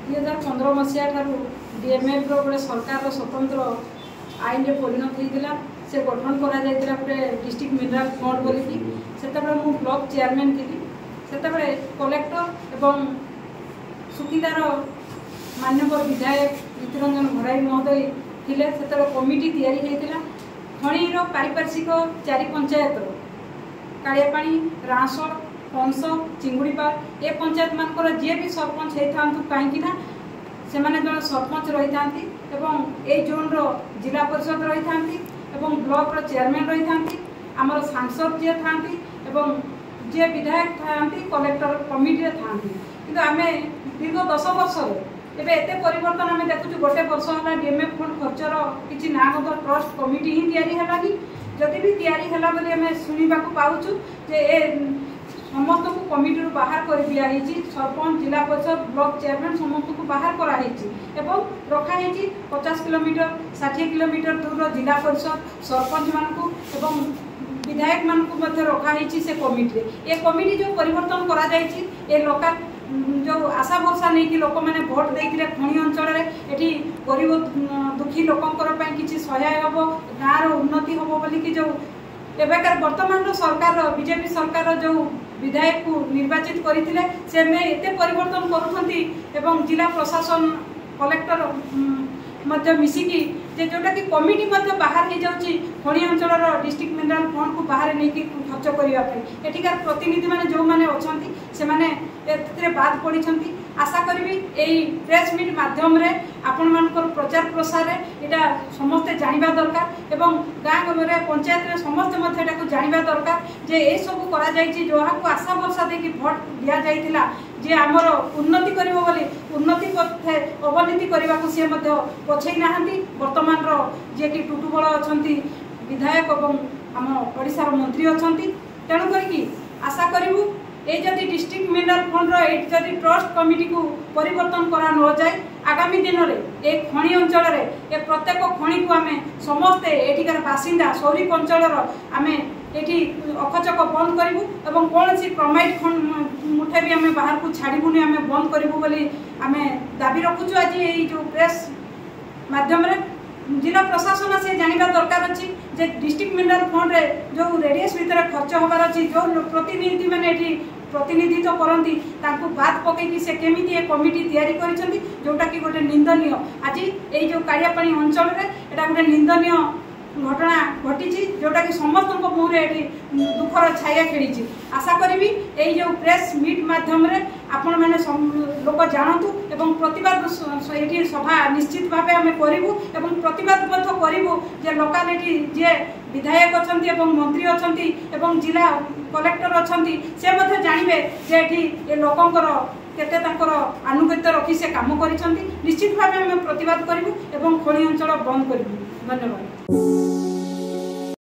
2015 मसीहा ठारू डीएमएफ गोटे सरकार स्वतंत्र आईन रे परिणत होता से गठन करा गोटे डिस्ट्रिक्ट मिनरल फंड बोलिकी से ब्लॉक चेयरमैन थी से कलेक्टर एवं सुखीदार मान्यवर विधायक नीतिरंजन घराई महोदय थिले से कमिटी तैयारी होता खणीर पारिपार्श्विक 4 पंचायत कालियापाणी रांसड़ कंस चिंगुड़ीपाल ए पंचायत मानकर जी भी सरपंच होता कहीं से जन सरपंच रही था ए जोन जिला परिषद रही था ब्लॉक चेयरमैन रही था आमर सांसद जी था जी विधायक था कलेक्टर कमिटी था कि आम दीर्घ 10 वर्ष एबे एते परिवर्तन आम देखु गोटे वर्ष है डीएमएफ फंड खर्चर किसी ना गंध ट्रस्ट कमिटी ही तैयारी है जदि भी तैयारी है बोली आम शुणा पाचु जे समस्त को कमिटी बाहर कर दिखाई सरपंच जिला परिषद ब्लॉक चेयरमैन समस्त को बाहर कराई रखाई 50 किलोमीटर 60 किलोमीटर दूर जिला परिषद सरपंच मान विधायक मान रखाई से कमिटी ये कमिटी जो परिवर्तन करा लोकल जो आशा भरसा नहीं कि लोक मैंने भोट देखे खणी अंचल ये गरीब दुखी लोकंर किसी सहाय हम गाँव उन्नति हम बोलिकी जो एवं वर्तमान सरकार बीजेपी सरकार जो विधायक को निर्वाचित करते से एते परिवर्तन करुँच जिला प्रशासन कलेक्टर मिसिकी जोटा कि कमिटी बाहर हो जाऊँगी खणी अंचल डिस्ट्रिक्ट मिनरल फंड को बाहर नहीं खर्च करने एठिकार प्रतिनिधि मैंने जो मैंने अच्छा बाद पड़ी आशा करी यही प्रेस मीट माध्यम आपण मानकर प्रचार प्रसार यहाँ समस्ते जानवा दरकार एवं गाँव में पंचायत समस्ते जानवा दरकार जे ये सब कर आशा भरसा देकी भोट दि जाता जे आमर उन्नति कर उन्नति पथे अवनीति करने को सी पछई ना बर्तमान जी कि टुटुबल अच्छा विधायक और आम ओडिशार मंत्री अच्छा तेणुक आशा करूँ ये जदि डिस्ट्रिक्ट मिनरल फंड जदि ट्रस्ट कमिटी को परिवर्तन करा न जाए आगामी दिन में ये खणी अंचल ये प्रत्येक खणी को आम समस्ते एठिकार बासिंदा सौरिक अंचल आम ये अखचक बंद करूँ और कौन सी प्रमाइट मुठे भी आम बाहर को छाड़बूनी आम बंद करूँ बोली आम दाबी रखुचु आज ये जो प्रेस माध्यम जिला प्रशासन से जानवा दरकार अच्छी जे डिस्ट्रिक्ट मिनरल फंड रे जो रेडियस भीतर खर्च होबार अच्छी जो प्रतिनिधि मैंने प्रतिनिधित्व करती बात पकईकि से केमी ये कमिटी तैयारी कर जोटा कि गोटे निंदनीय आज ये जो कालियापाणी अंचल एटा गोटे निंदनीय घटना घटी जोटा कि समस्त मुहरे दुखर छाया खेली आशा करी यही जो प्रेस मीट माध्यम आपण मैंने लोक जानतु एवं प्रतिवाद ये सभा निश्चित भाव आम करूँ और प्रतिवाद करूँ जे लोकालिटी जे विधायक अच्छा मंत्री अच्छा जिला कलेक्टर अच्छा से जानवे जे ये लोकंर केते आनुगत्य रखी से काम कर निश्चित भाव आम प्रतिवाद करूँ और खणी अंचल बंद करूँ। धन्यवाद।